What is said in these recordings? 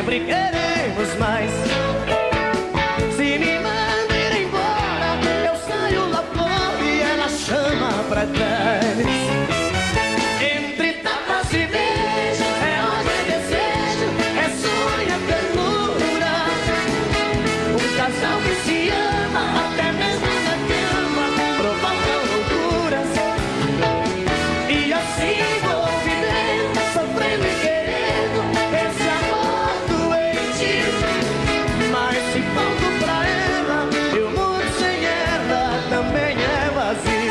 sempre queremos mais. Se me manda ir embora, eu saio lá fora e ela chama pra trás. Entre tapas e beijos, é ódio, é desejo, é sonho, é ternura. Um casal que se ama, até mesmo na cama, provoca loucuras. E assim vou vivendo, sofrendo e querendo esse amor doente. Mas se falto pra ela, e o mundo sem ela também é vazio.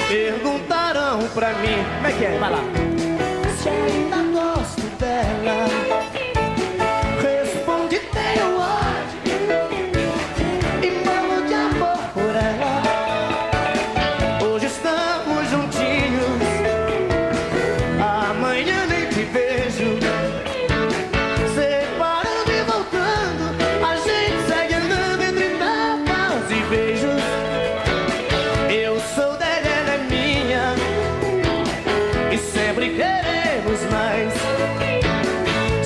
Perguntaram pra mim, como é que é? Vai lá. Se ainda gosto dela, respondi tenho ódio e morro de amor por ela. Hoje estamos juntinhos, amanhã nem te vejo. Separando e voltando, a gente segue andando entre tapas e beijos. Eu sou dela, ela é minha, e sempre queremos mais.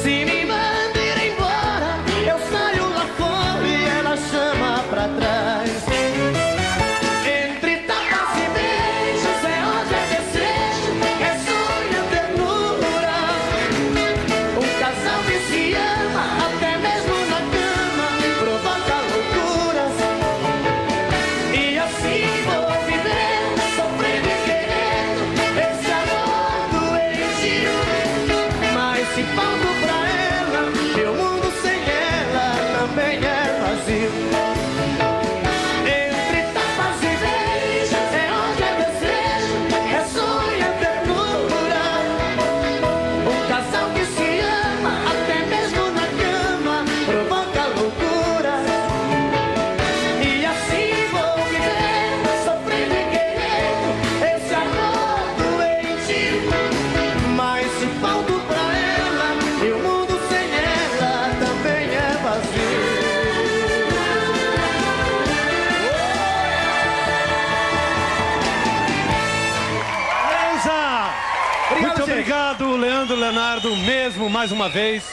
Se me manda ir embora, eu saio lá fora e ela chama pra trás. Entre tapas e beijos, é ódio, é desejo, é sonho, é ternura. Um casal que se ama, até mesmo na cama, provoca loucuras. E assim vou vivendo, sofrendo e querendo esse amor doente. Mas se falto pra ela, meu mundo sem ela também é vazio. Entre tapas e beijos, é ódio, é desejo, é sonho, é ternura. Um casal que se ama, até mesmo na cama, provoca loucura. E assim vou vivendo, sofrendo e querendo esse amor doente. Mas se falto pra ela, e o mundo sem ela também é vazio. Beleza! Muito gente. obrigado, Leandro Leonardo, mesmo, mais uma vez.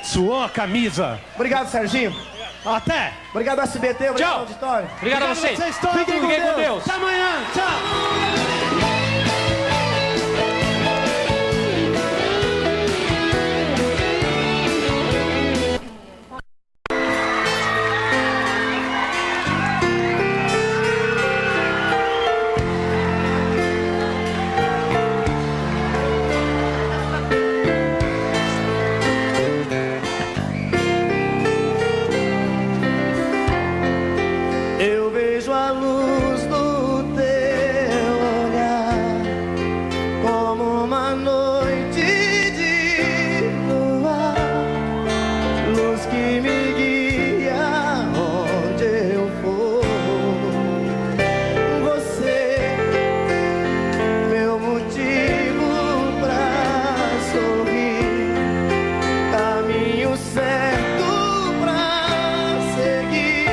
Suou a camisa. Obrigado, Serginho. Até! Obrigado, SBT. Obrigado, Tchau. auditório. Obrigado a vocês. todos. Fiquem com Deus. Até amanhã. Tchau! Eu vejo a luz do teu olhar como uma noite de lua, luz que me guia onde eu for. Você, meu motivo pra sorrir, caminho certo pra seguir.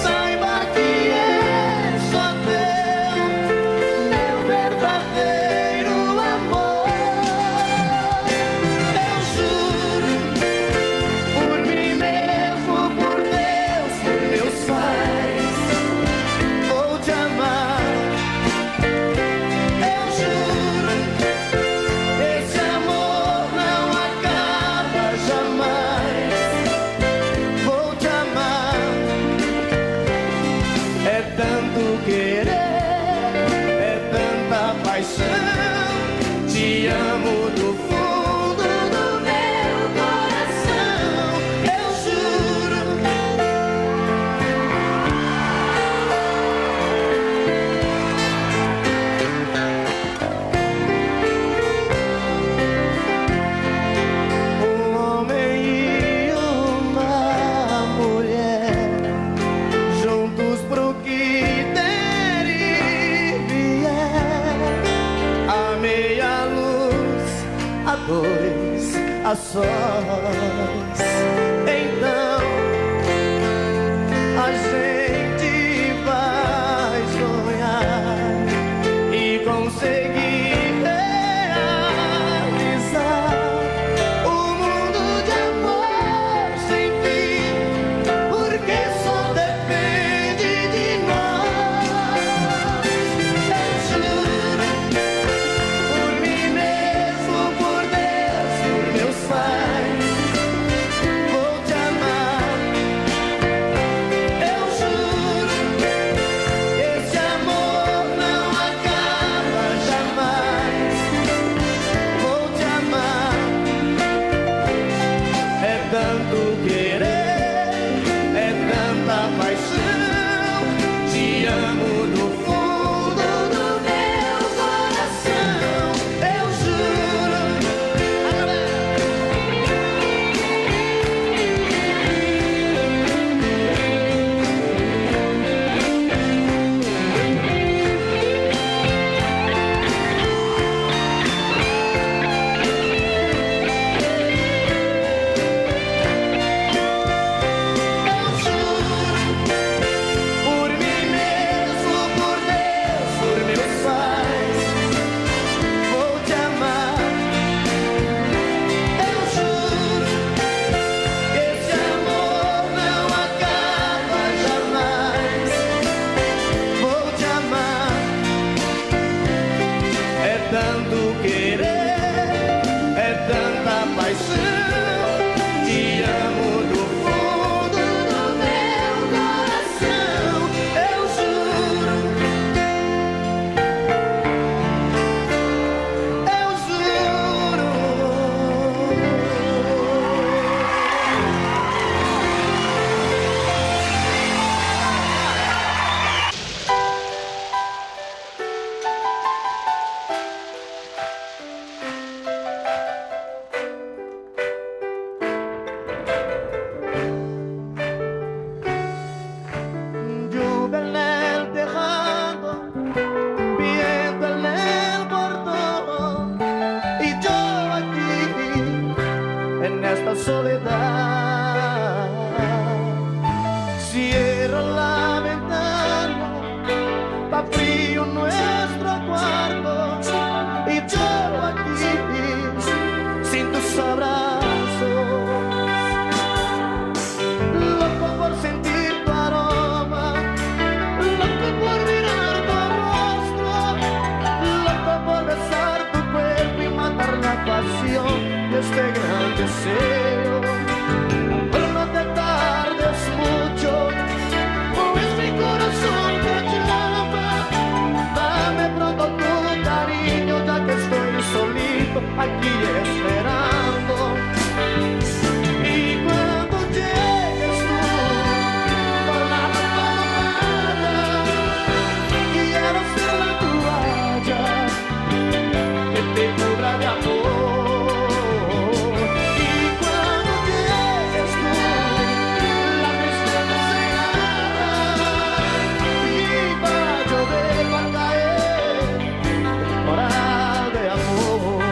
Saiba que é só teu, meu verdadeiro amor. Eu juro, por mim mesmo, por Deus, por meus pais, vou te amar. Eu juro, esse amor não acaba jamais. Vou te amar. É tanto querer, é tanta paixão. Te amo do fundo do meu coração. Eu juro. Um homem e uma mulher, juntos pro que der e vier. A meia luz, a dois, a sós. Então a gente vai sonhar e conseguir realizar o mundo de amor sem fim, porque só depende de nós. Eu juro, por mim mesmo, por Deus, por meus pais, vou te amar. Eu juro, esse amor não acaba jamais. Vou te amar. É tanto querer, é tanta paixão. Te amo do fundo do meu coração. Eu juro. Por mim mesmo, por Deus, por meus pais, vou te amar. Eu juro, esse amor não acaba jamais. Vou te amar. É tanto querer, é tanta paixão. Te amo do fundo do meu coração. Eu juro. Eu juro. Lluvia en el tejado, viento en el portón, y yo aquí en esta soledad. Cierro la ventana, está frío nuestro cuarto, y yo aquí sin tus abrazos. Loco por sentir tu aroma, loco por mirar tu rostro, loco por besar tu cuerpo y matar la pasión de este gran deseo. Pero no te tardes mucho, pues mi corazón te llama. Dame pronto tu cariño, ya que estoy solito aquí esperando. Y cuando llegues tú con la almohada, quiero ser la toalla que te cubra de amor. Y cuando llegues tú, la tristeza se irá y va a llover, va a caer temporal de amor.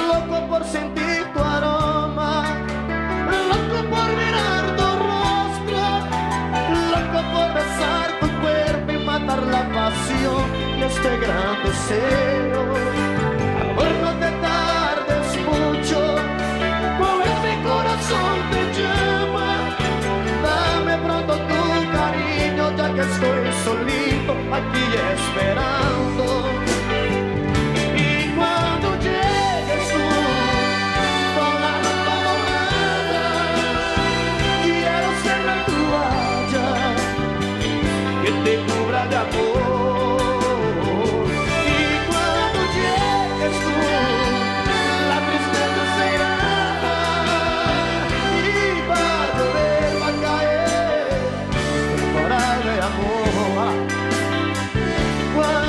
Loco por sentir tu aroma, loco por mirar tu rostro, loco por besar tu cuerpo y matar la pasión de este gran deseo. Amor, no te tardes mucho, pues mi corazón te llama. Dame pronto tu cariño, ya que estoy solito aquí esperando. Y cuando llegues tú con la ropa mojada, quiero ser la toalla que te cubra de amor. Y cuando llegues tú, la tristeza se irá y va a llover, va a caer temporal de amor. Cuando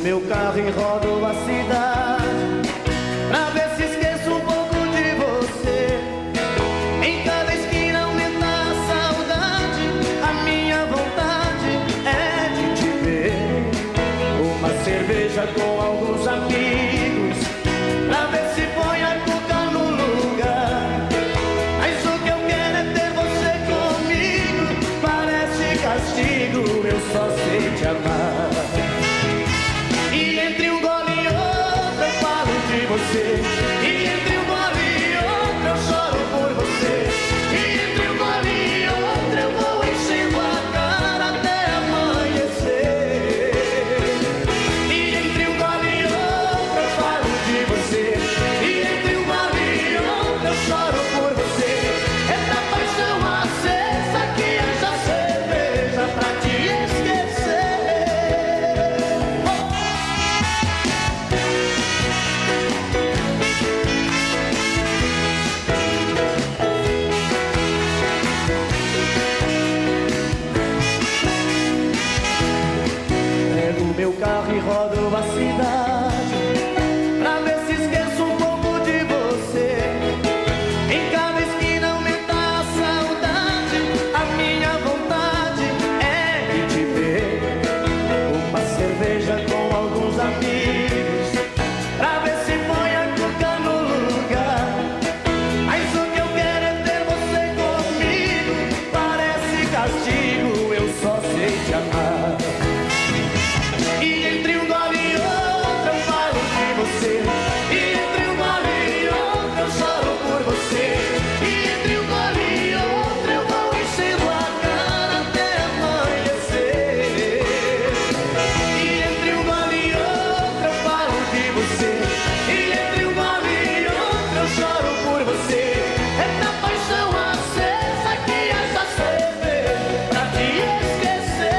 meu carro e rodo a cidade pra ver se esqueço um pouco de você. Em cada esquina aumenta a saudade, a minha vontade é de te ver. Uma cerveja com alguns amigos pra ver se põe a cuca no lugar. Mas o que eu quero é ter você comigo, parece castigo, eu só sei te amar. E entre um gole e outro eu falo de você. E entre um gole e outro eu choro por você. E entre um gole e outro eu vou enchendo a cara até amanhecer. E entre um gole e outro eu falo de você. E entre um gole e outro eu choro por você. É da paixão acesa que essa cerveja pra te esquecer. Pego meu carro e rodo a cidade pra ver se esqueço um pouco de você. Em cada esquina aumenta a saudade, a minha vontade é de te ver. Uma cerveja com alguns amigos pra ver se põe a cuca no lugar. Mas o que eu quero é ter você comigo, parece castigo, eu só sei te amar. E entre um gole e outro eu falo de você. E entre um gole e outro eu choro por você. E entre um gole e outro eu vou enchendo a cara até amanhecer. E entre um gole e outro eu falo de você. E entre um gole e outro eu choro por você. É da paixão acesa que essa cerveja pra te esquecer.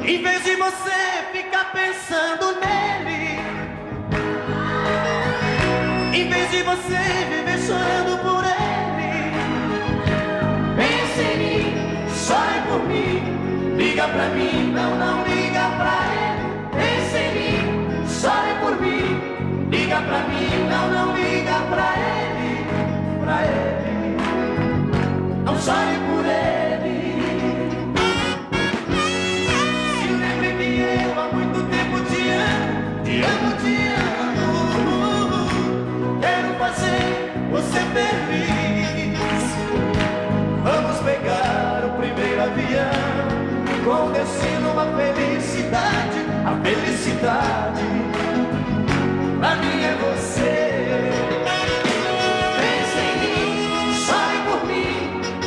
Em vez de você ficar pensando nele, em vez de você viver chorando por ele, pense em mim, chore por mim, liga pra mim, não liga pra ele. Pense em mim, chore por mim, liga pra mim, não liga pra ele, pra ele. Não chore por ele. Se lembre que eu há muito tempo te amo, te amo, te amo. Quero fazer você feliz. Vamos pegar o primeiro avião com destino a felicidade, a felicidade. Pra mim é você. Pense em mim, chore por mim,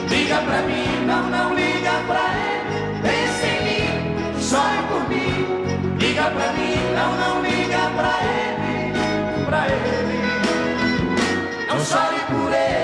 liga pra mim, não liga pra ele. Pense em mim, chore por mim, liga pra mim, não liga pra ele, pra ele. Não chore por ele.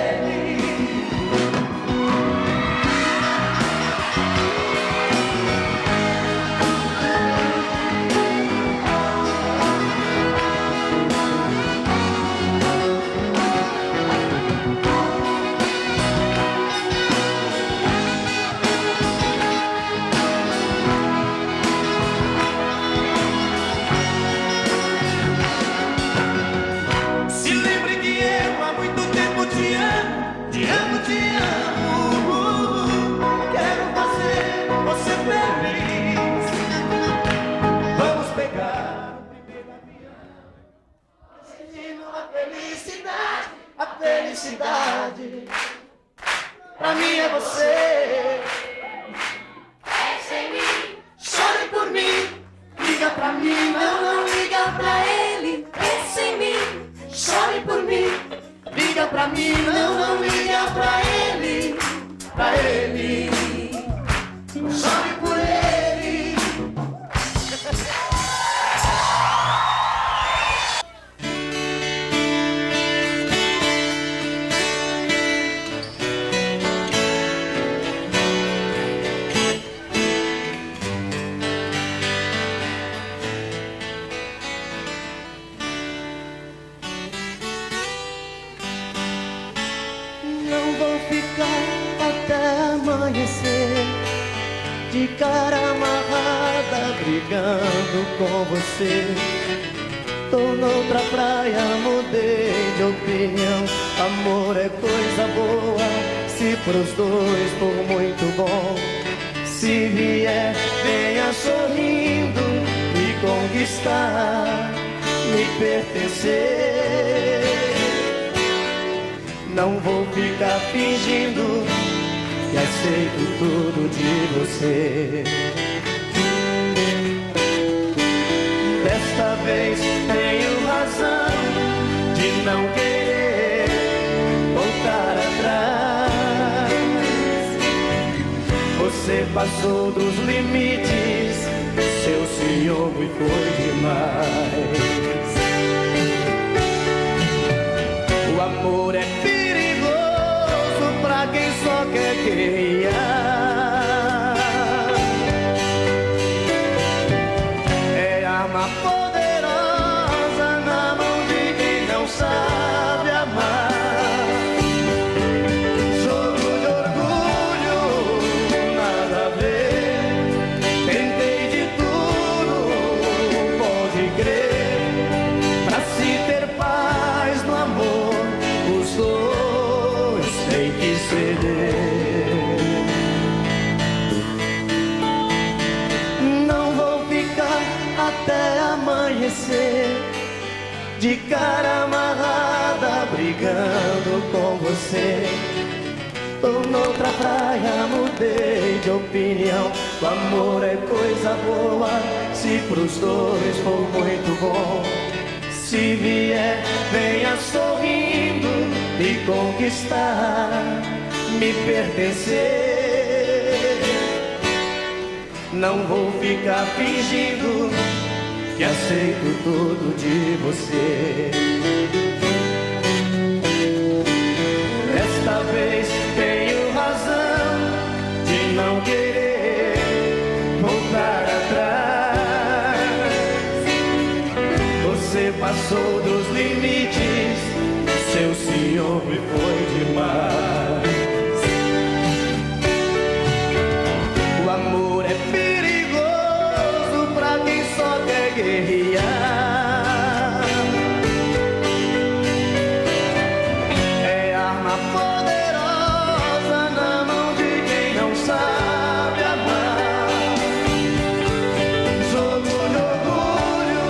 amarrada brigando com você. Tô noutra praia, mudei de opinião. Amor é coisa boa, se pros dois for muito bom. Se vier, venha sorrindo, me conquistar, me pertencer. Não vou ficar fingindo que aceito tudo de você. Desta vez tenho razão de não querer voltar atrás. Você passou dos limites, seu ciúme foi demais. O amor é perigoso pra quem só quer guerrear. É arma poderosa na mão de quem não sabe amar. Jogo de orgulho, nada a ver. Tentei de tudo, pode crer. Pra se ter paz no amor, os dois têm que ceder. Não vou ficar até amanhecer de cara amarrada brigando com você. Tô noutra praia, mudei de opinião. O amor é coisa boa, se pros dois for muito bom. Se vier, venha sorrindo, me conquistar, me pertencer. Não vou ficar fingindo que aceito tudo de você. Desta vez tenho razão de não querer voltar atrás. Você passou dos limites, seu ciúme foi demais. O amor é perigoso pra quem só quer guerrear. É arma poderosa na mão de quem não sabe amar. Jogo de orgulho,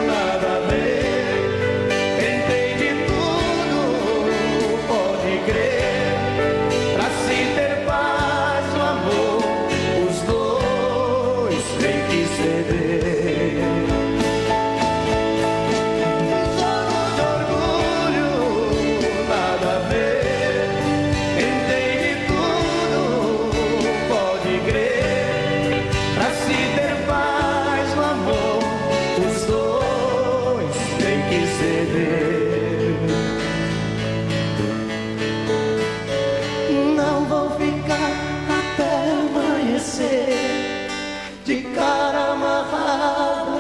nada a ver. Tentei de tudo, pode crer. Pra se ter paz no amor, os dois têm que ceder. Jogo de orgulho, nada a ver. Tentei de tudo, pode crer. Pra se ter paz no amor, os dois têm que ceder. Não vou ficar até amanhecer de cara amarrada.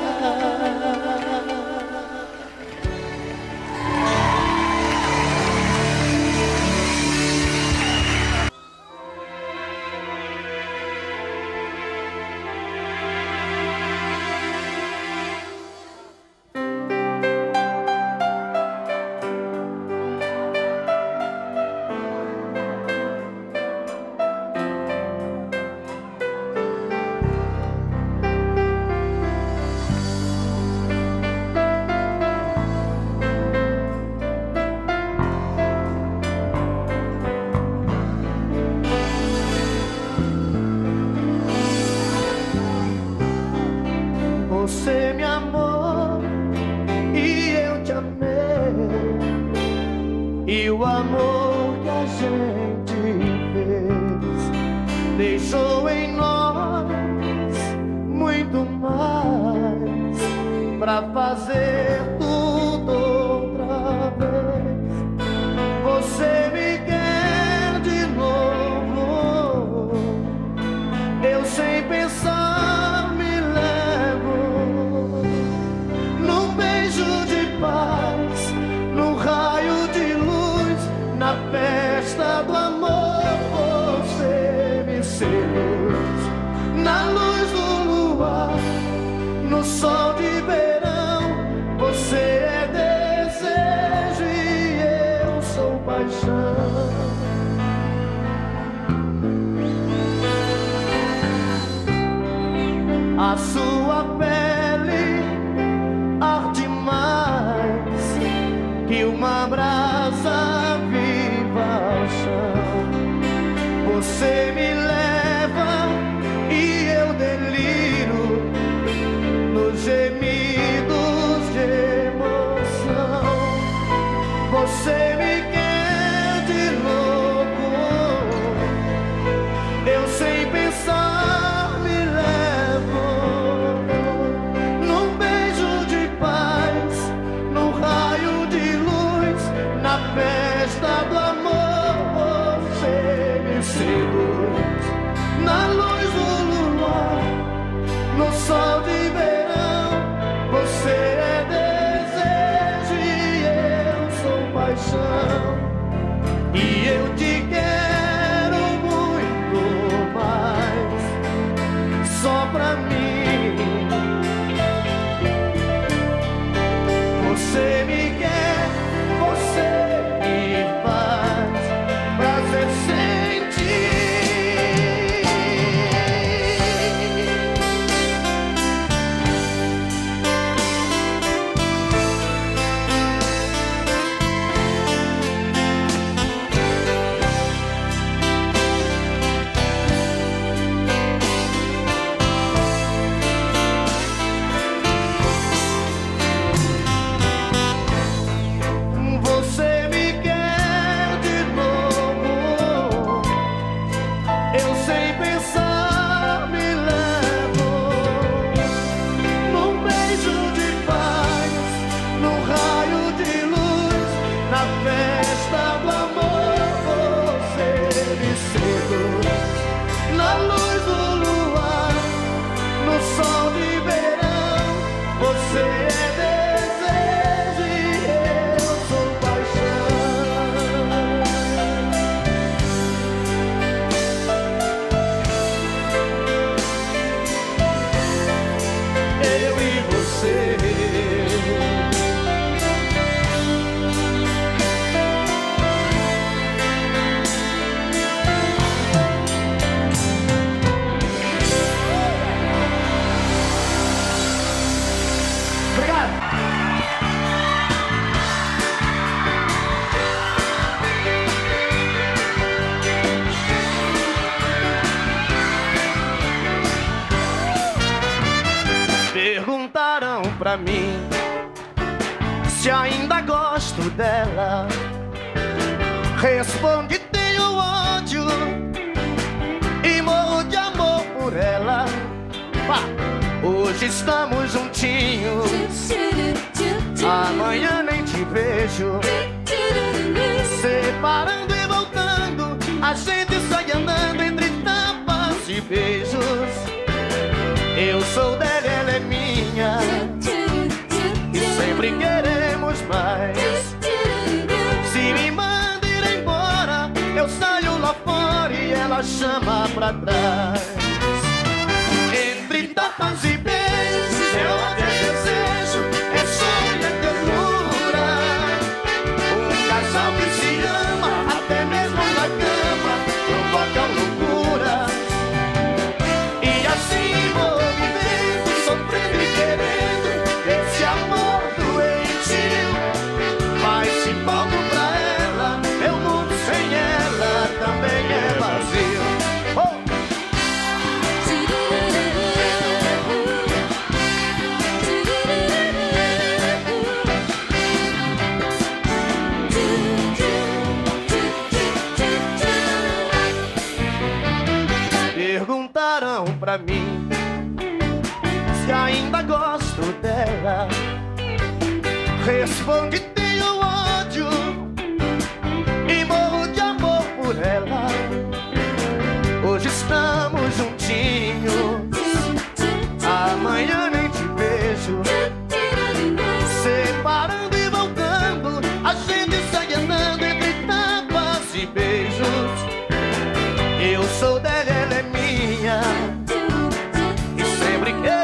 Você me amou e eu te amei, e o amor que a gente fez deixou em nós muito mais pra fazer tudo outra vez. Você me quer de novo, eu sem pensar me levo num beijo de paz, num raio de luz, na festa do amor. Você me seduz na luz lua, no sol de verão. Você é desejo e eu sou paixão. A sua pele arde mais que uma brasa viva ao chão. Você me leva e eu deliro nos gemidos de emoção. Você me quer de louco, eu sem pensar me levo num beijo de paz, num raio de luz, na festa do amor. Você me seduz na luz do luar, no sol de verão. Você é desejo e eu sou paixão. E eu te quero muito mais, só pra mim. Você me quer, você me faz prazer sentir. Você me quer de novo, eu sem pensar me levo num beijo de paz, num raio de luz, na festa do amor. Você me seduz na luz do luar, no sol de verão. Você é desejo e eu sou paixão. Eu e você. Obrigado. Perguntaram pra mim se ainda gosto dela. Respondi: tenho ódio e morro de amor por ela. Pá, hoje estamos juntinhos, amanhã nem te vejo. Separando e voltando, a gente sai andando entre tapas e beijos. Eu sou dela, ela é minha, e sempre queremos mais. Se me manda ir embora, eu saio lá fora e ela chama pra trás. Entre tapas e beijos, é ódio, é desejo, é sonho, é ternura. Um casal que se ama, até mesmo na cama, provoca loucura. E assim vou vivendo, sofrendo e querendo esse amor doentio. Mas se volto pra ela, meu mundo sem ela também é vazio. Oh! Perguntaram pra mim se ainda gosto dela. Respondi: tenho ódio e morro de amor por ela. Hoje estamos juntinhos, amanhã nem te vejo. Separando e voltando, a gente sai andando entre tapas e beijos. Eu sou dela, ela é minha, e sempre quero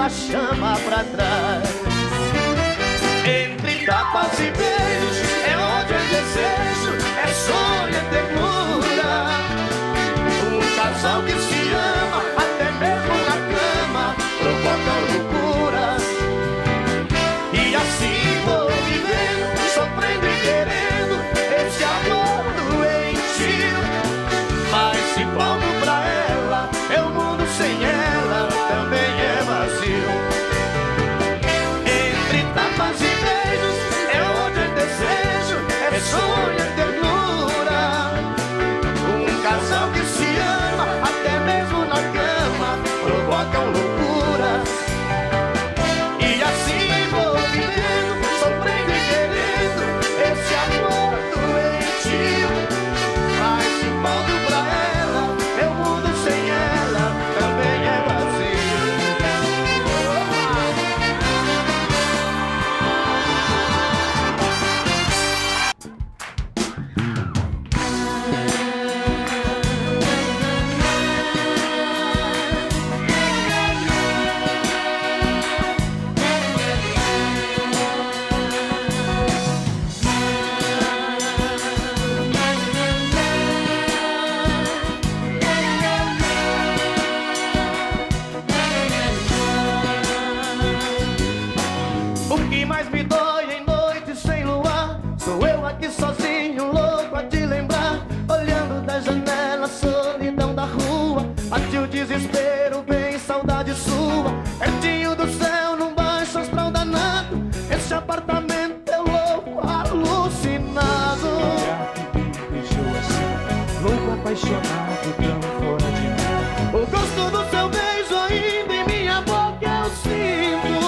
a chama pra trás. Entre tapas e beijos é onde é desejo, é sonho, é ternura. Um casal que se ama, até mesmo na cama, provoca loucuras. E assim vou vivendo, sofrendo e querendo esse amor doentio. Mas se volto pra ela, é o mundo sem ela, também é vazio. Entre tapas e beijos é onde é desejo, é sonho, é ternura. Um casal que se ama, até mesmo na cama, provocam loucuras. E assim vou vivendo, sofrendo e querendo esse amor doentio. Mas se volto pra ela, é o mundo sem ela, também é vazio. O que mais me dói em noites sem luar, sou eu aqui sozinho, louco a te lembrar. Olhando da janela, solidão da rua, bate o desespero, vem saudade sua. Pertinho do céu, num baixo astral danado, esse apartamento é louco, alucinado. Deixou assim, louco, apaixonado, tão fora de mim. O gosto do seu beijo ainda em minha boca eu sinto.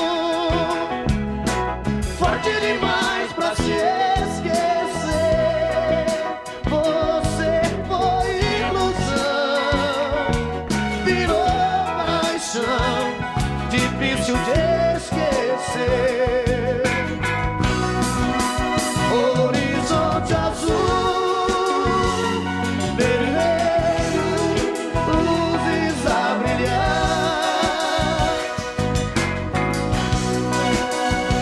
Forte demais pra se esquecer. Você foi ilusão, virou paixão, difícil de esquecer. Horizonte azul, vermelho, luzes a brilhar.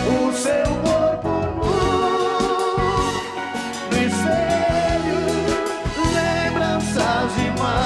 O seu corpo nu, no espelho, lembranças de mar.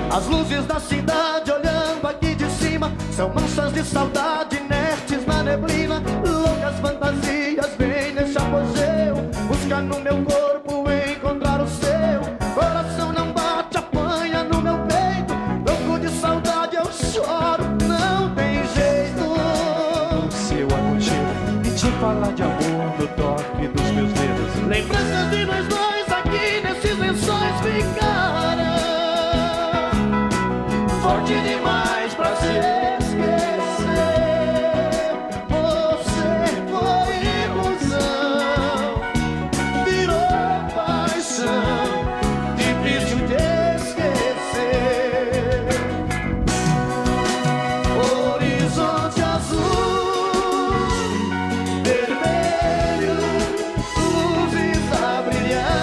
As luzes da cidade olhando aqui de cima são manchas de saudade inertes na neblina. Loucas fantasias vêm nesse apogeu, busca no meu corpo encontrar o seu. Coração não bate, apanha no meu peito, louco de saudade eu choro, não tem jeito. O seu aconchego e te falar de amor no toque dos meus dedos. Lembranças de nós dois aqui nesses lençóis ficaram. Forte demais pra se esquecer. Você foi ilusão, virou paixão, difícil de esquecer. Horizonte azul, vermelho, luzes a brilhar.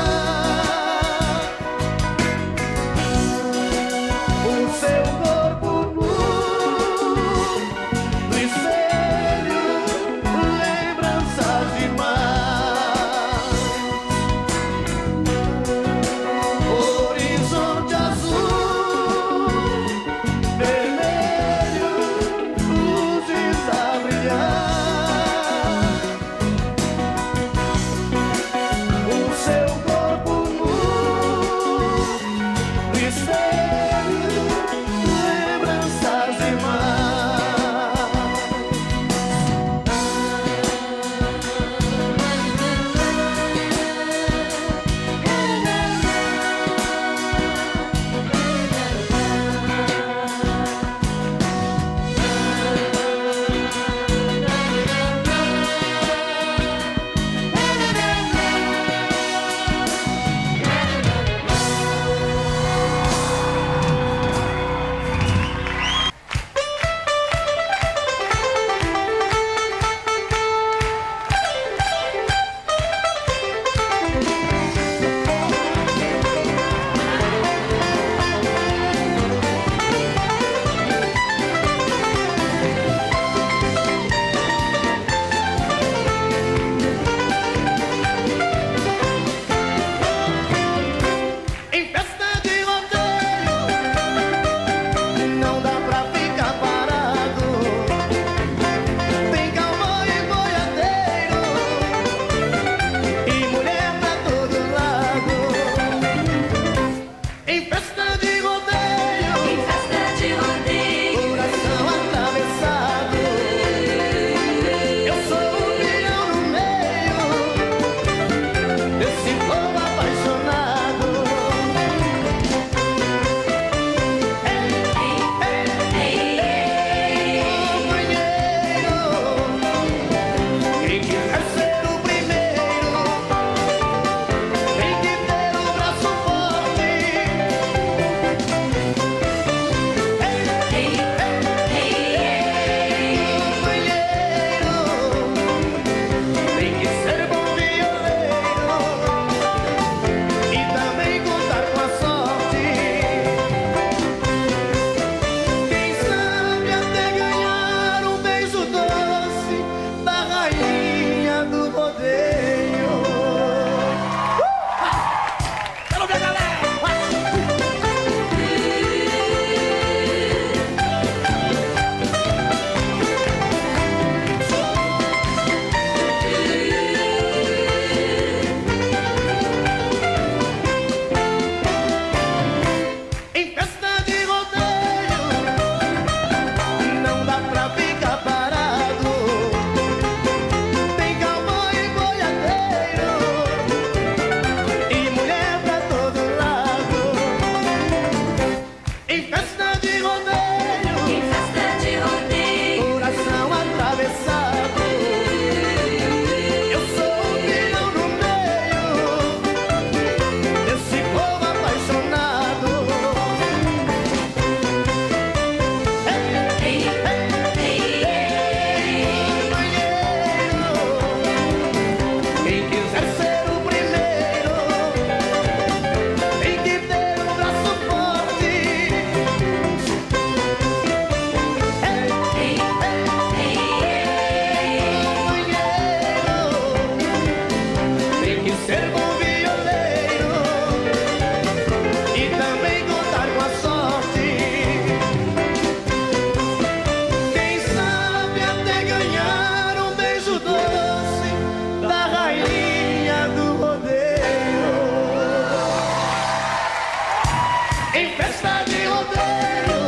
festa de rodeio,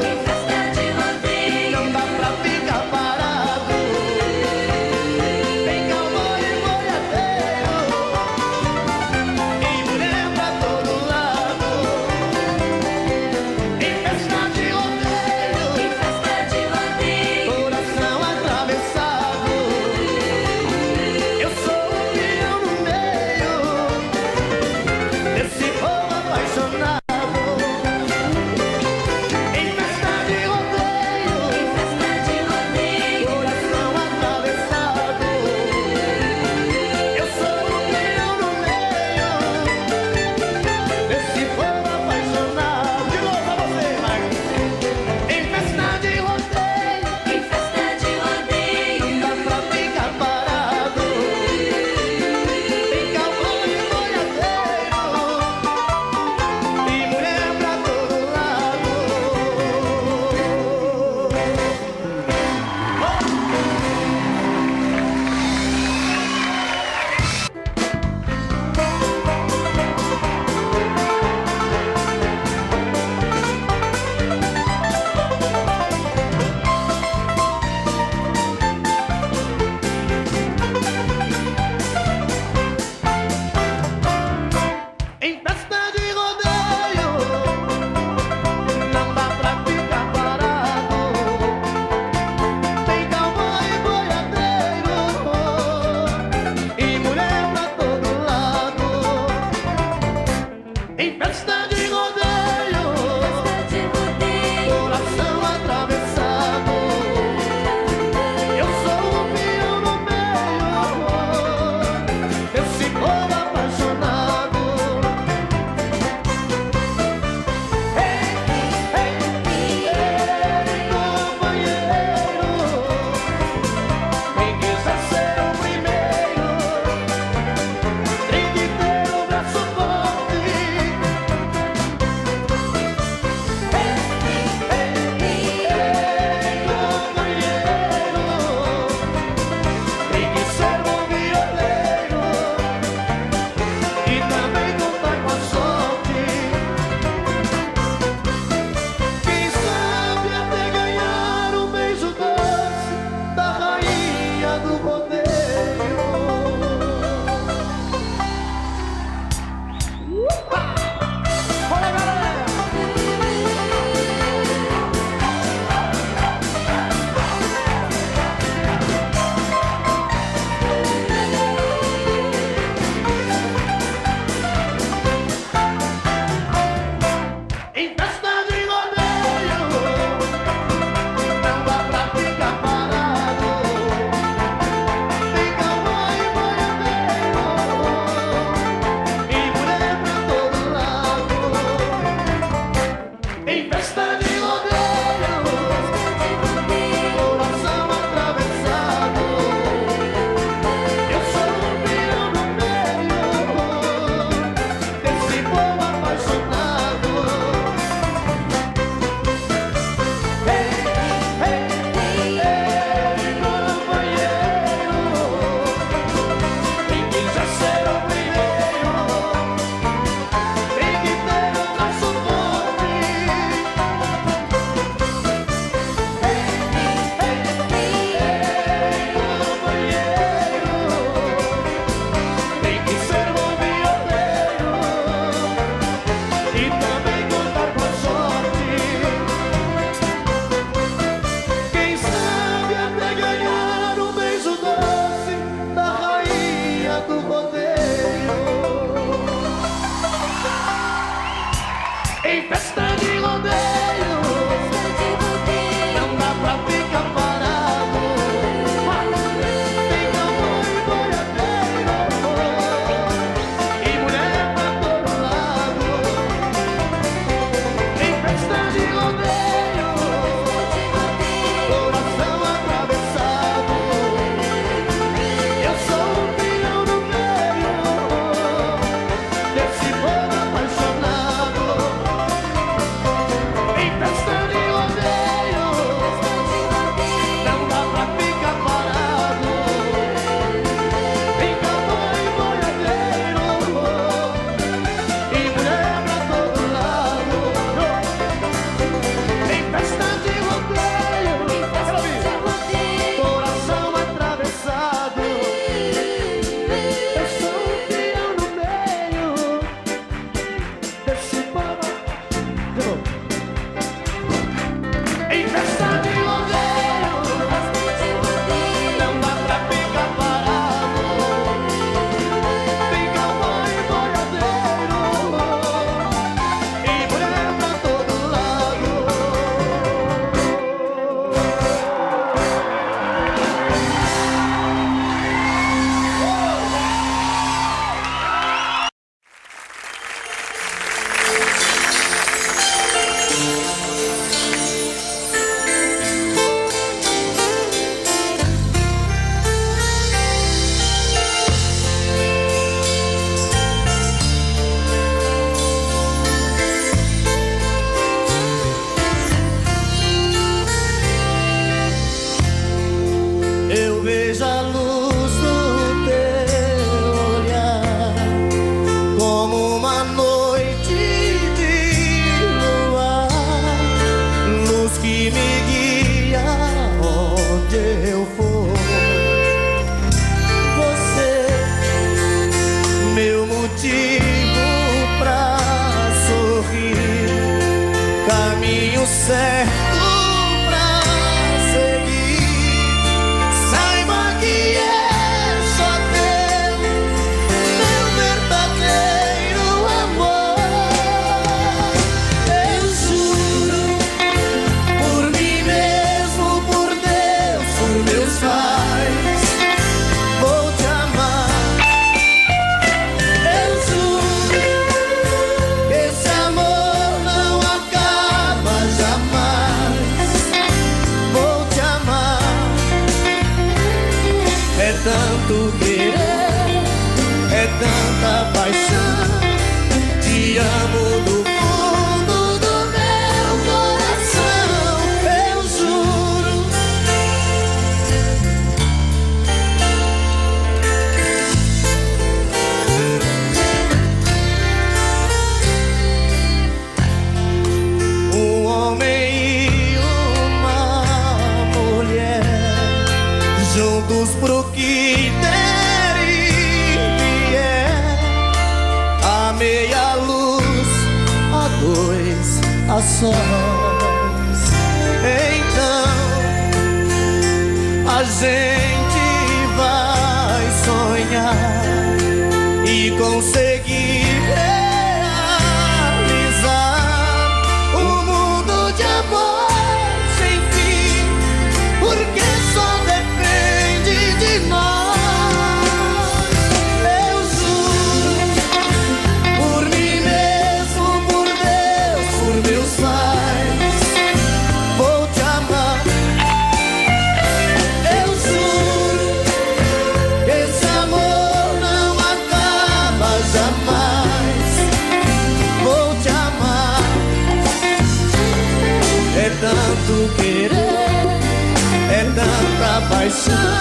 não dá pra ficar parado. Tem cowboy e boiadeiro e mulher pra todo lado. Em festa de rodeio, coração atravessado. Eu sou o peão no meio desse povo apaixonado. Em festa de rodeio, coração atravessado. Eu sou o peão no meio desse povo apaixonado. De novo pra você, Marcos. Em festa de rodeio, não dá pra ficar parado. Tem cowboy e boiadeiro e mulher pra todo lado. Em festa de rodeio, não dá pra ficar parado. Tem cowboy e boiadeiro e mulher pra todo lado. Em festa de rodeio, coração atravessado. Eu sou o peão no meio desse povo apaixonado. Companheiro, quem quiser ser o primeiro, tem que ter o braço forte. Companheiro, tem que ser bom violeiro e também contar com a sorte. Quem sabe até ganhar um beijo doce da rainha do rodeio. Olha, galera! Em festa de rodeio, não dá pra ficar parado. Tem cowboy e boiadeiro e mulher pra todo lado. Em festa de rodeio, coração atravessado. Eu sou o peão no meio desse povo apaixonado. Companheiro, quem quiser ser o primeiro, tem que ter o braço forte. Companheiro, tem que ser bom violeiro e também contar com a sorte. Quem sabe até ganhar um beijo doce da rainha do rodeio. Em festa de rodeio, não dá pra ficar parado. Tem cowboy e boiadeiro e mulher pra todo lado. Em festa de rodeio, coração atravessado. Eu sou o peão no meio desse povo apaixonado. caminho certo pra seguir. Saiba que é só teu, meu verdadeiro amor. Eu juro, por mim mesmo, por Deus, por meus pais, vou te amar. Eu juro que esse amor não acaba jamais. Vou te amar. É tanto querer, é tanta paixão. Te amo do fundo do meu coração. Eu juro. Um homem e uma mulher, juntos pro que der e vier, a meia luz, a dois, a sós. Então a gente vai sonhar e conseguir realizar um mundo de amor sem fim, porque só depende de nós. Eu juro, por mim mesmo, por Deus, por meus pais, vou te amar. Eu juro, esse amor não acaba jamais. Vou te amar. É tanto querer, é tanta paixão.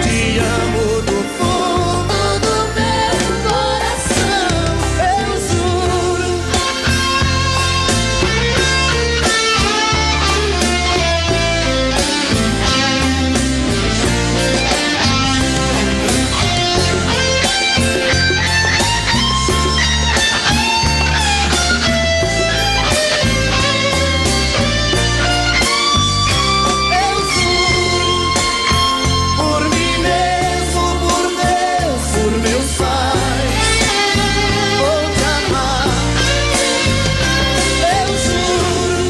Te amo do fundo do meu coração. Eu juro. Eu juro, por mim mesmo, por Deus, por meus pais, vou te amar. Eu juro,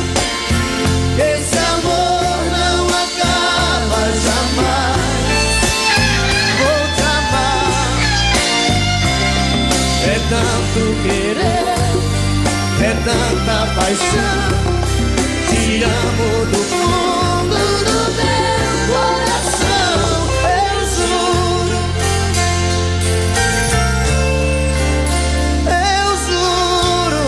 esse amor não acaba jamais. Vou te amar. É tanto querer, é tanta paixão. Te amo do fundo do meu coração. Eu juro. Eu juro.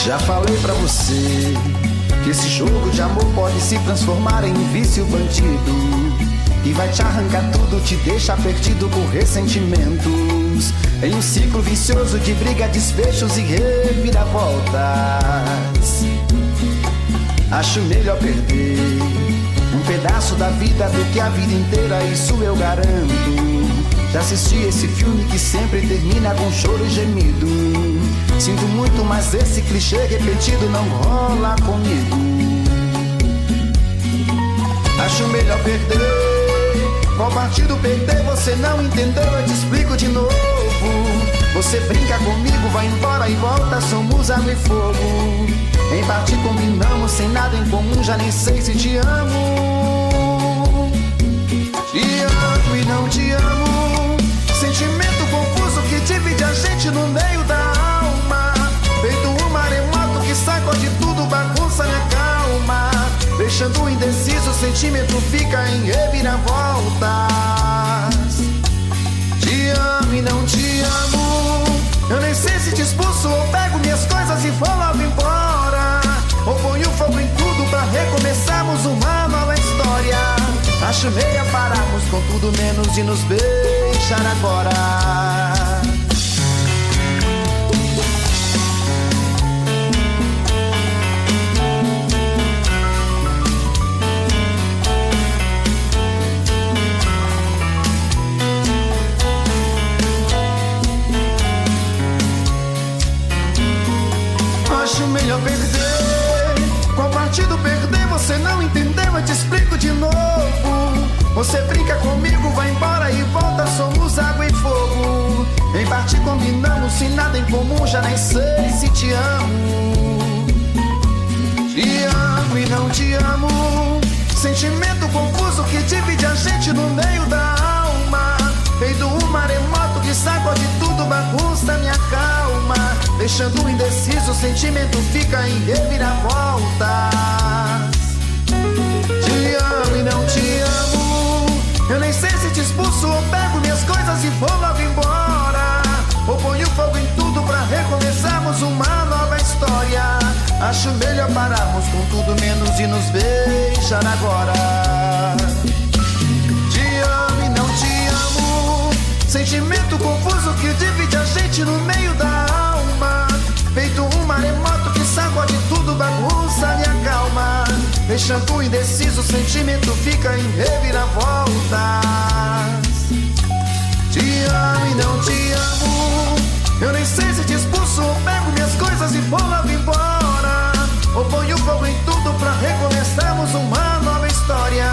Já falei pra você que esse jogo de amor pode se transformar em um vício bandido, e vai te arrancar tudo, te deixar perdido com ressentimentos, em um ciclo vicioso de briga, desfechos e reviravoltas. Acho melhor perder um pedaço da vida do que a vida inteira, isso eu garanto. Já assisti esse filme que sempre termina com choro e gemido. Sinto muito, mas esse clichê repetido não rola comigo. Acho melhor perder. Qual partido perder? Você não entendeu, eu te explico de novo. Você brinca comigo, vai embora e volta, somos água e fogo. Em parte combinamos, sem nada em comum, já nem sei se te amo. Te amo e não te amo. Sentimento confuso que divide a gente no meio da alma. Feito um maremoto que sacode tudo, bagunça minha calma. Deixando indeciso, o sentimento fica em reviravoltas. Te amo e não te amo. Eu nem sei se te expulso ou Acho meia pararmos com tudo menos e nos beijar agora. Acho melhor perder. Qual partido perder? Você não entendeu, eu te explico de novo. Você brinca comigo, vai embora e volta, somos água e fogo. Em parte combinamos, sem nada em comum, já nem sei se te amo. Te amo e não te amo. Sentimento confuso que divide a gente no meio da alma. Feito um maremoto que sacode tudo, bagunça minha calma. Deixando indeciso, o sentimento fica em reviravoltas. Te amo e não te amo. Eu nem sei se te expulso ou pego minhas coisas e vou logo embora. Ou ponho fogo em tudo pra recomeçarmos uma nova história. Acho melhor pararmos com tudo menos e nos beijar agora. Te amo e não te amo. Sentimento confuso que divide a gente no meio da alma. Feito um maremoto que sacode tudo, bagunça minha calma. Deixando indeciso, o sentimento fica em reviravoltas. Te amo e não te amo. Eu nem sei se te expulso ou pego minhas coisas e vou logo embora. Ou ponho fogo em tudo pra recomeçarmos uma nova história.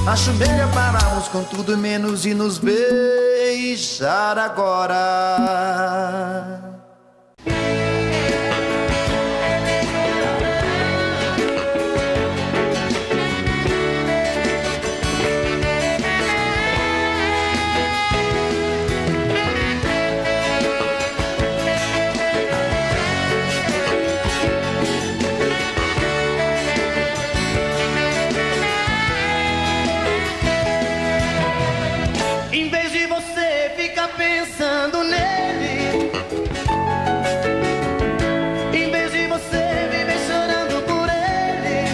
Acho melhor pararmos com tudo menos e nos beijar agora. Em vez de você ficar pensando nele, em vez de você viver chorando por ele,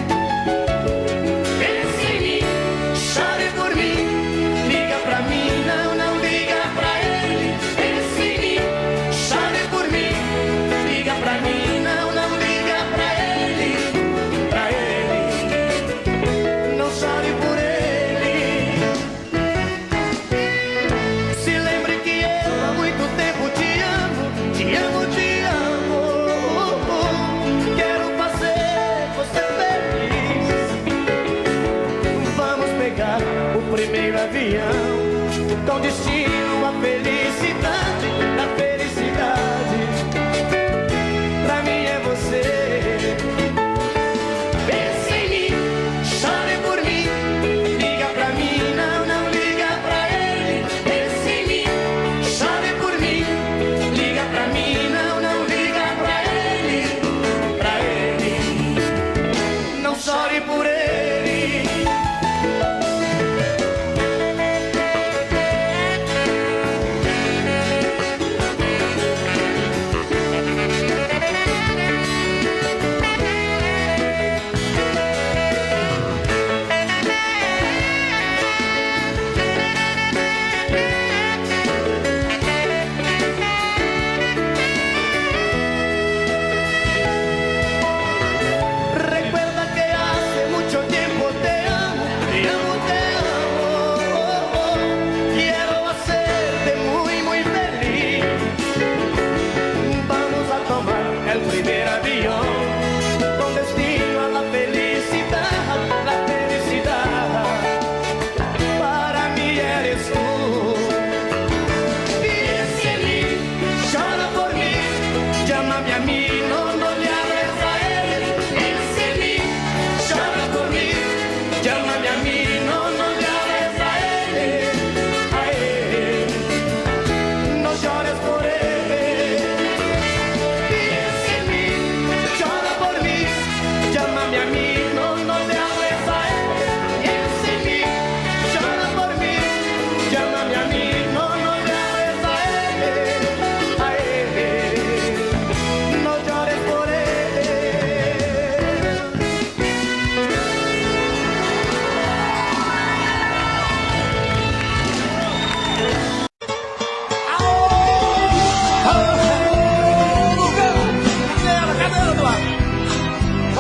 pense em mim, chore por mim, liga pra mim, não liga pra ele. Pense em mim, chore por mim, liga pra mim, não liga pra ele, não chore por ele. Se lembre que eu há muito tempo te amo, te amo, te amo. Quero fazer você feliz. Vamos pegar o primeiro avião com destino à felicidade, da felicidade. Pra mim é você. Pense em mim, chore por mim, liga pra mim, não liga pra ele. Pense em mim, chore por mim, liga pra mim, não liga pra ele, não chore por ele.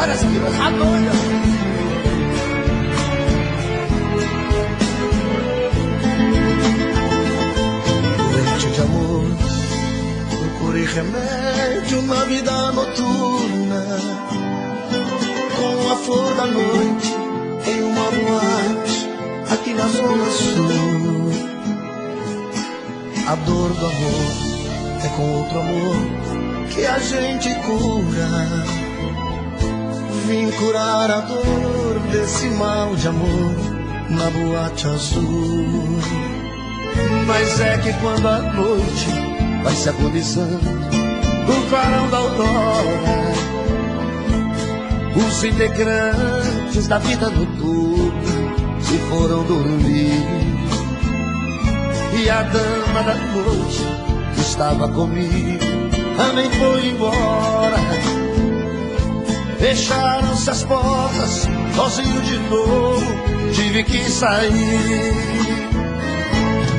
Olha essa aqui, tá doida. Doente de amor, procurei remédio na vida noturna, com a flor da noite em uma boate aqui na Zona Sul. A dor do amor é com outro amor que a gente cura. Vim curar a dor desse mal de amor na boate azul. Mas é que quando a noite vai se agonizando no clarão da aurora, os integrantes da vida noturna se foram dormir. E a dama da noite que estava comigo também foi embora. Fecharam-se as portas, sozinho de novo tive que sair.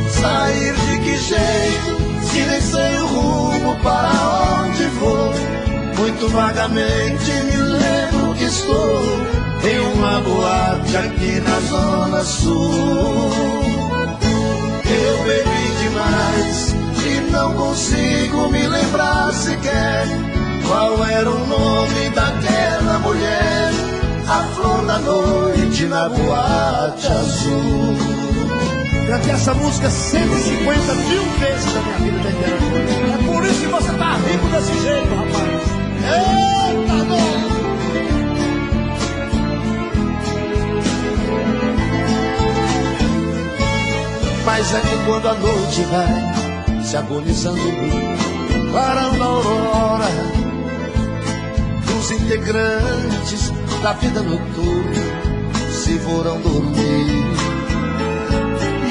Sair de que jeito, se nem sei o rumo para onde vou. Muito vagamente me lembro que estou em uma boate aqui na Zona Sul. Eu bebi demais e não consigo me lembrar sequer qual era o nome daquela mulher, a flor da noite na boate azul. Cantei essa música 150 mil vezes na minha vida inteira. É por isso que você tá rico desse jeito, rapaz. Eita, doido! Mas é que quando a noite vai se agonizando no clarão da aurora, os integrantes da vida noturna se foram dormir.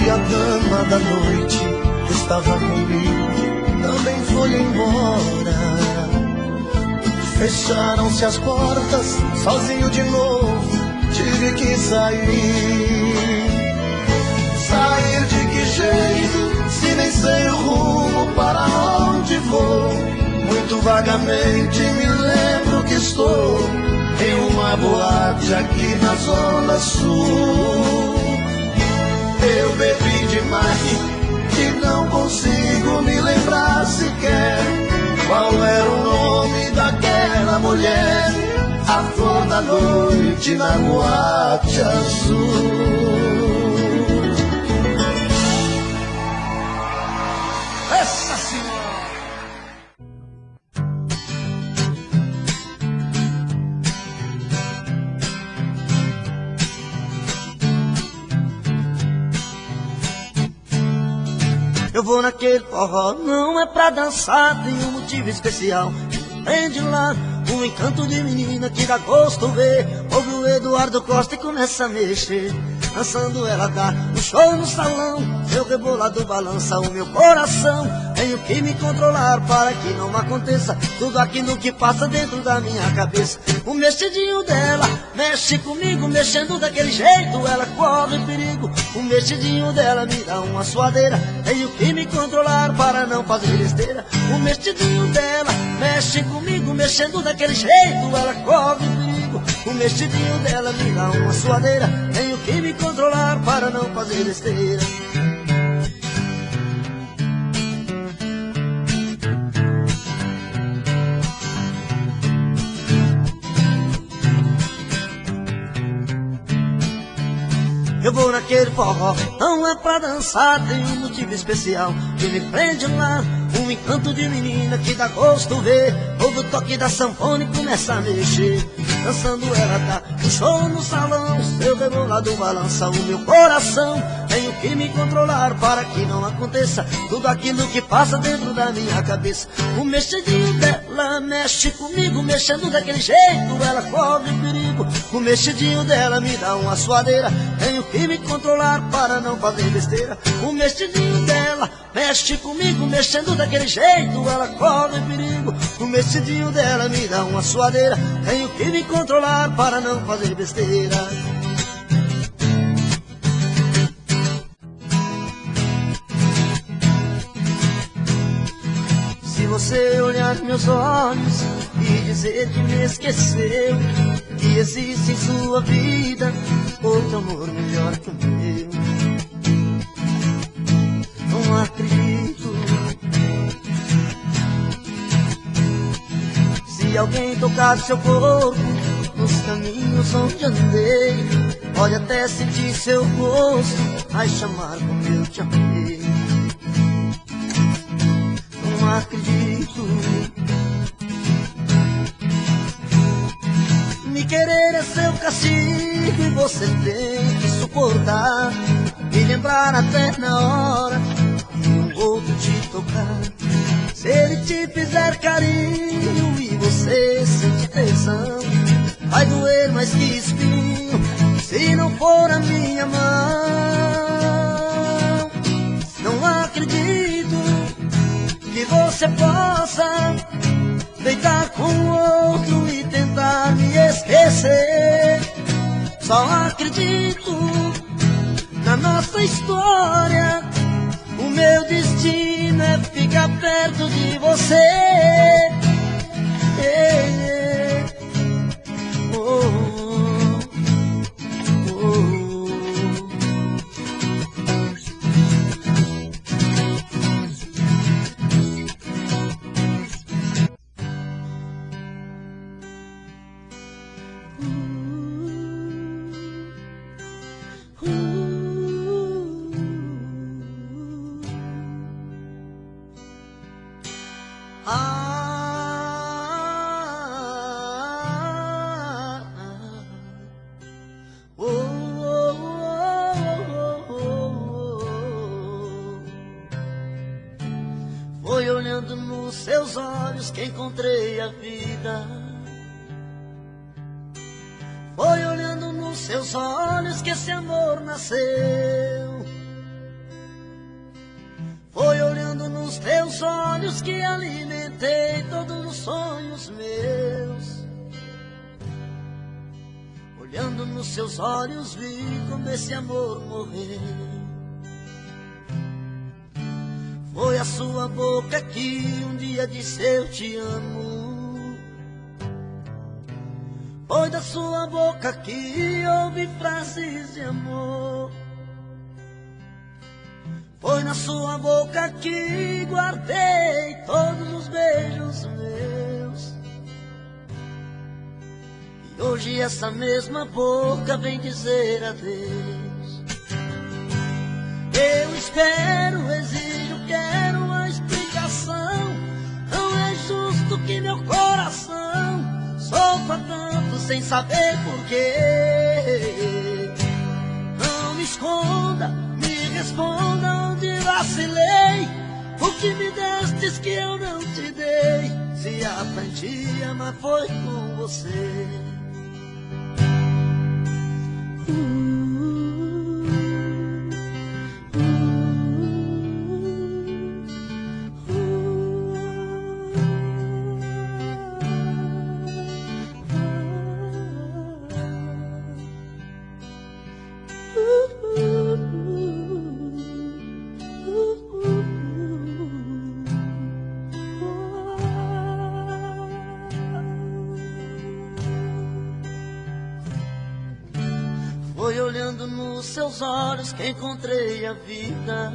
E a dama da noite que estava comigo também foi embora. Fecharam-se as portas, sozinho de novo tive que sair. Sair de que jeito, se nem sei o rumo para onde vou. Muito vagamente me lembro que estou em uma boate aqui na Zona Sul. Eu bebi demais e não consigo me lembrar sequer qual era o nome daquela mulher, a flor da noite na boate azul. Essa senhora! Eu vou naquele forró, não é pra dançar, tem um motivo especial. Prende lá um encanto de menina que dá gosto ver. Ouve o Eduardo Costa e começa a mexer. Dançando ela dá um show no salão, seu rebolado balança o meu coração. Tenho que me controlar para que não aconteça tudo aquilo que passa dentro da minha cabeça. O mexidinho dela mexe comigo, mexendo daquele jeito ela corre perigo. O mexidinho dela me dá uma suadeira, tenho que me controlar para não fazer besteira. O mexidinho dela mexe comigo, mexendo daquele jeito ela corre perigo. O mexidinho dela me dá uma suadeira, tenho que me controlar para não fazer besteira. Eu vou naquele forró, não é pra dançar, tem um motivo especial que me prende lá. Um encanto de menina que dá gosto ver. Ouve o toque da sanfona e começa a mexer. Dançando ela dá um show no salão, seu rebolado balança o meu coração. Tenho que me controlar para que não aconteça tudo aquilo que passa dentro da minha cabeça. O mexidinho dela mexe comigo, mexendo daquele jeito ela corre perigo. O mexidinho dela me dá uma suadeira, tenho que me controlar para não fazer besteira. O mexidinho dela mexe comigo, mexendo daquele jeito ela corre perigo. O mexidinho dela me dá uma suadeira, tenho que me controlar para não fazer besteira. Se você olhar meus olhos e dizer que me esqueceu, que existe em sua vida outro amor melhor que o meu. Não acredito. Se alguém tocar seu corpo nos caminhos onde andei, pode até sentir seu rosto, vai chamar como eu te amei. Não acredito. Me querer é seu castigo e você tem que suportar, e lembrar até na hora de um outro te tocar. Se ele te fizer carinho e você sente tesão, vai doer mais que espinho se não for a minha mão. Não acredito que você possa deitar com outro e tentar me esquecer. Só acredito na nossa história. O meu destino é ficar perto de você. Foi olhando nos seus olhos que encontrei a vida. Foi olhando nos seus olhos que esse amor nasceu. Foi olhando nos teus olhos que alimentei todos os sonhos meus. Olhando nos seus olhos vi como esse amor morreu. Foi a sua boca que um dia disse eu te amo. Foi da sua boca que ouvi frases de amor. Foi na sua boca que guardei todos os beijos meus. E hoje essa mesma boca vem dizer adeus. Eu espero, exijo, quero uma explicação. Não é justo que meu coração sofra tanto sem saber porquê. Não me esconda, me responda onde vacilei. O que me destes que eu não te dei? Se aprendi a amar foi com você. Foi olhando nos seus olhos que encontrei a vida.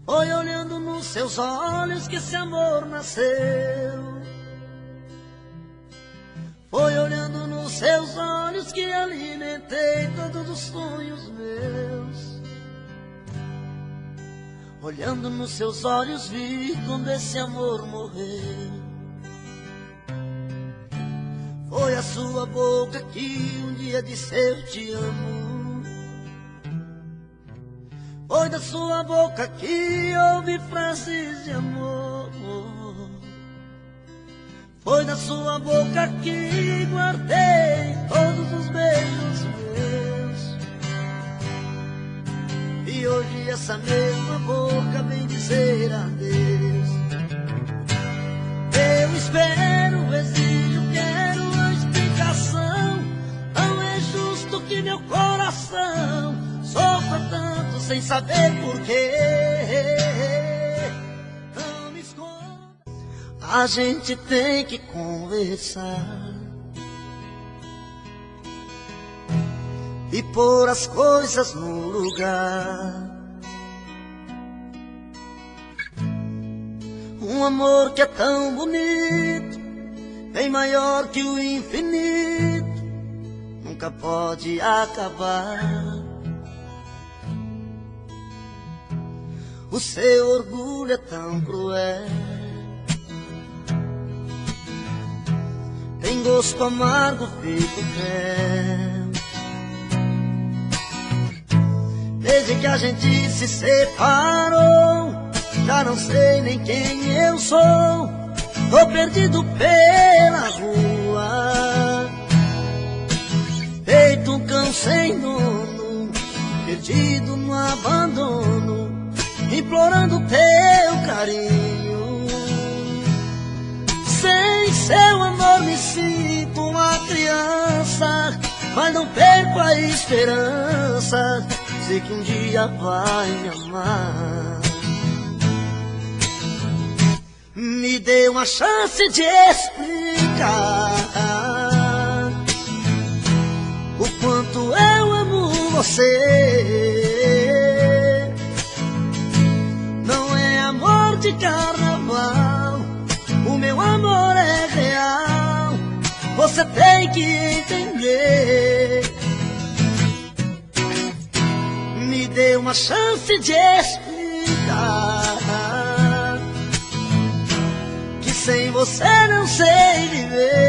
Foi olhando nos seus olhos que esse amor nasceu. Foi olhando nos seus olhos que alimentei todos os sonhos meus. Olhando nos seus olhos vi quando esse amor morreu. Foi a sua boca que um dia disse eu te amo. Foi da sua boca que ouvi frases de amor. Foi da sua boca que guardei todos os beijos meus. E hoje essa mesma boca vem dizer adeus. Eu espero, exijo, quero uma explicação. Não é justo que meu coração sofra tanto sem saber porquê. Não a gente tem que conversar e pôr as coisas no lugar. Um amor que é tão bonito, bem maior que o infinito, nunca pode acabar. O seu orgulho é tão cruel, tem gosto amargo feito mel. Desde que a gente se separou, já não sei nem quem eu sou. Tô perdido pela rua, feito um cão sem dono, perdido no abandono, implorando teu carinho. Sem seu amor me sinto uma criança, mas não perco a esperança, sei que um dia vai me amar. Me dê uma chance de explicar o quanto eu amo você. Não é amor de carnaval, o meu amor é real, você tem que entender. Me dê uma chance de explicar que sem você não sei viver.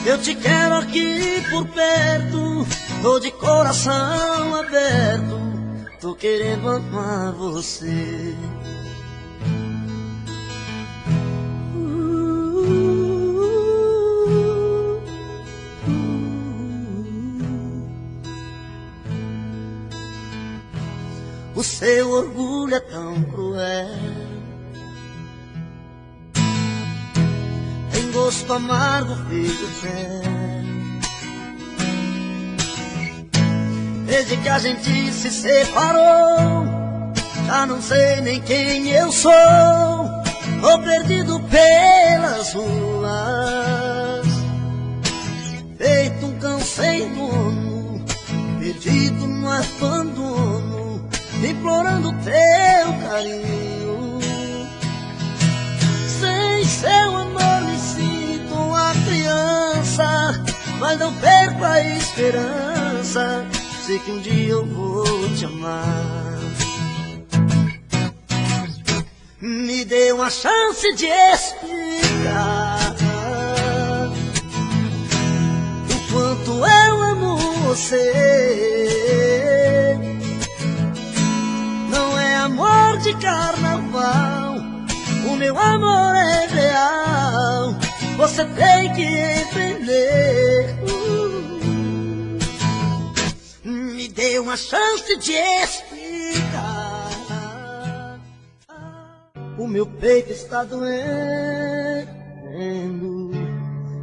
Eu te quero aqui por perto, tô de coração aberto, tô querendo amar você. O seu orgulho é tão cruel, tem gosto amargo feito mel. Desde que a gente se separou, já não sei nem quem eu sou. Tô perdido pelas ruas, feito um cão sem dono, perdido no abandono, implorando teu carinho. Sem seu amor me sinto uma criança, mas não perco a esperança, sei que um dia eu vou te amar. Me dê uma chance de explicar o quanto eu amo você. Não é amor de carnaval, o meu amor é real, você tem que entender. Me dê uma chance de explicar. O meu peito está doendo,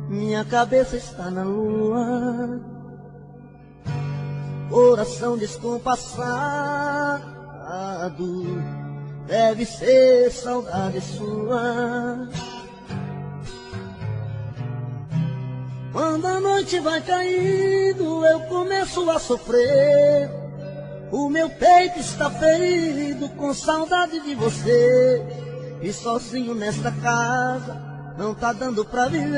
minha cabeça está na lua, coração descompassado, deve ser saudade sua. Quando a noite vai caindo, eu começo a sofrer. O meu peito está ferido com saudade de você, e sozinho nesta casa não tá dando pra viver.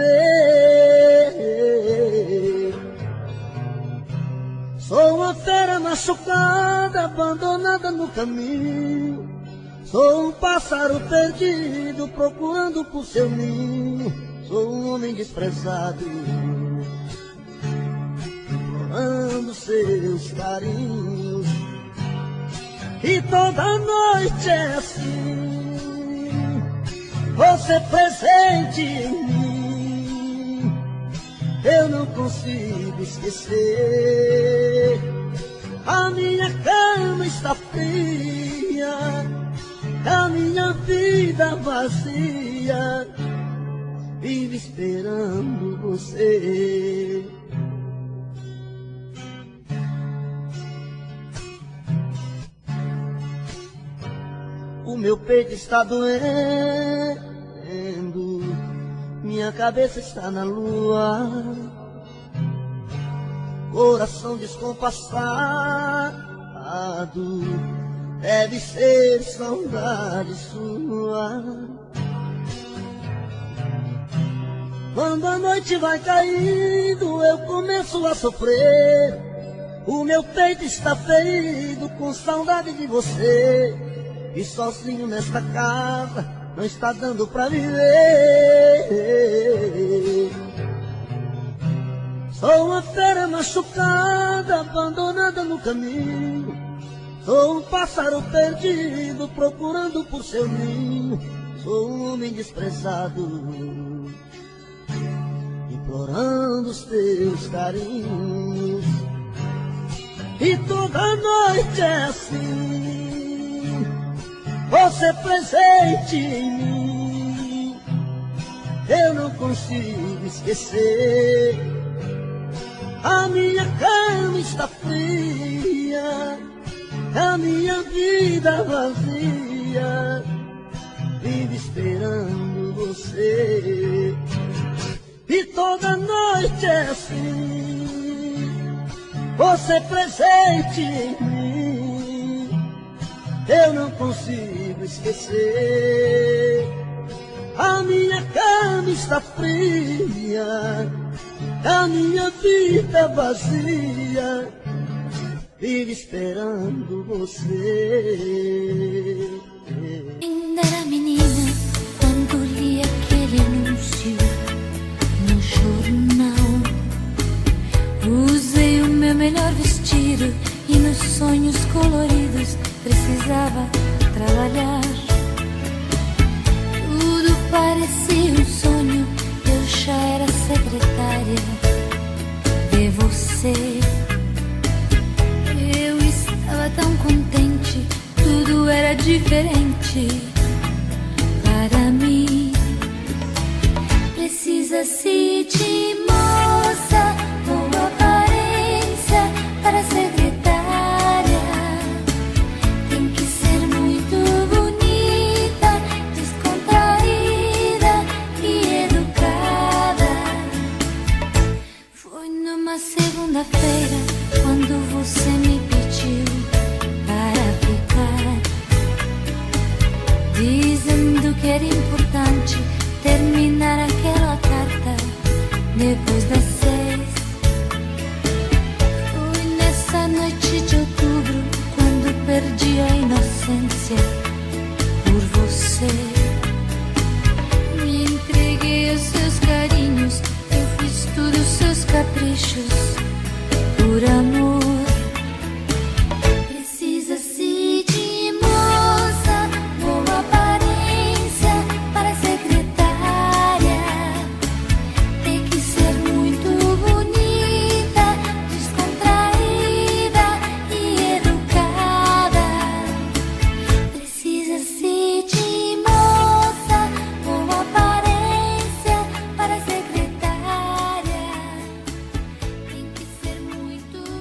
Sou uma fera machucada, abandonada no caminho. Sou um pássaro perdido, procurando por seu ninho. Sou um homem desprezado, implorando seus carinhos. E toda noite é assim, você presente em mim. Eu não consigo esquecer. A minha cama está fria, a minha vida vazia, vive esperando você. o meu peito está doendo, minha cabeça está na lua, coração descompassado, deve ser saudade sua. Quando a noite vai caindo, eu começo a sofrer. O meu peito está ferido com saudade de você. E sozinho nesta casa não está dando pra viver. Sou uma fera machucada, abandonada no caminho. Sou um pássaro perdido, procurando por seu ninho. Sou um homem desprezado, implorando os teus carinhos. E toda noite é assim, você presente em mim. Eu não consigo esquecer. A minha cama está fria, a minha vida vazia, vive esperando você. E toda noite é assim, você presente em mim. Eu não consigo esquecer. A minha cama está fria, a minha vida vazia, vive esperando você. Ainda era menina quando li aquele anúncio no jornal. Usei o meu melhor vestido e nos sonhos coloridos precisava trabalhar. Tudo parecia um sonho, eu já era secretária de você. Eu estava tão contente, tudo era diferente para mim. Precisa-se de moça com aparência para secretária. Tem que ser muito bonita, descontraída e educada. Foi numa segunda-feira quando você me pediu para ficar, dizendo que era importante terminar